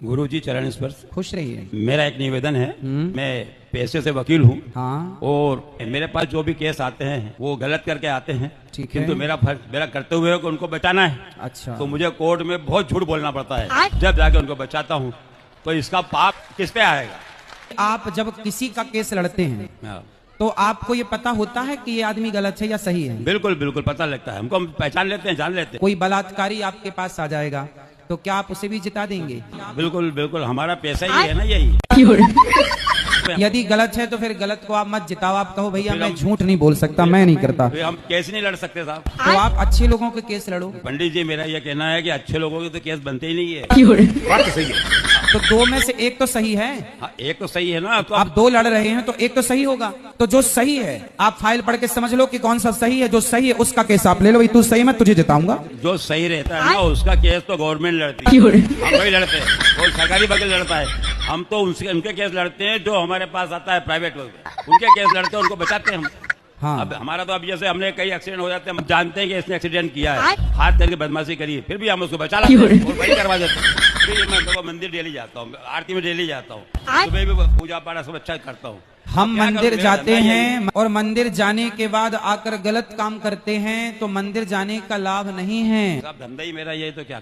गुरुजी चरण स्पर्श। खुश रहिए। मेरा एक निवेदन है, मैं पेशे से वकील हूँ। हाँ। और मेरे पास जो भी केस आते हैं वो गलत करके आते हैं, ठीक है। किंतु मेरा कर्तव्य है कि उनको बचाना है। अच्छा। तो मुझे कोर्ट में बहुत झूठ बोलना पड़ता है। जब जाके उनको बचाता हूँ तो इसका पाप किस पे आएगा? आप जब किसी का केस लड़ते हैं हाँ। तो आपको ये पता होता है कि ये आदमी गलत है या सही है? बिल्कुल बिल्कुल पता लगता है हमको, हम पहचान लेते हैं, जान लेते हैं। कोई बलात्कारी आपके पास आ जाएगा तो क्या आप उसे भी जिता देंगे? बिल्कुल बिल्कुल, हमारा पैसा ही है ना यही। यदि गलत है तो फिर गलत को आप मत जिताओ, आप कहो भैया मैं झूठ नहीं बोल सकता, मैं नहीं करता। फिर हम केस नहीं लड़ सकते साहब। तो आप अच्छे लोगों के केस लड़ो। पंडित जी, मेरा यह कहना है कि अच्छे लोगों के तो केस बनते ही नहीं है। बात तो सही है। तो दो में से एक तो सही है। हाँ, एक तो सही है ना। तो आप दो लड़ रहे हैं तो एक तो सही होगा। तो जो सही है आप फाइल पढ़ के समझ लो कि कौन सा सही है। जो सही है उसका केस आप ले लो, भाई तू सही, मैं तुझे जिताऊंगा। जो सही रहता है ना उसका केस तो गवर्नमेंट लड़ती है, हम नहीं लड़ते। वो सरकारी वकील लड़ता है, हम तो उनके केस लड़ते हैं। जो हमारे पास आता है प्राइवेट वकील, उनके केस लड़ते हैं, उनको बचाते हैं हम। हाँ। अब हमारा तो अब जैसे हमने कई एक्सीडेंट हो जाते हैं, हम जानते हैं कि इसने एक्सीडेंट किया है, हाथ करके बदमाशी करी है, फिर भी हम उसको बचा लाते हैं और वही करवा देते हैं। फिर मैं तो मंदिर डेली जाता हूँ, आरती में डेली जाता हूँ, सुबह भी पूजा पाठ सब अच्छा करता हूँ। हम मंदिर जाते हैं और मंदिर जाने के बाद आकर गलत काम करते हैं तो मंदिर जाने का लाभ नहीं है। धंधा ही मेरा ये तो क्या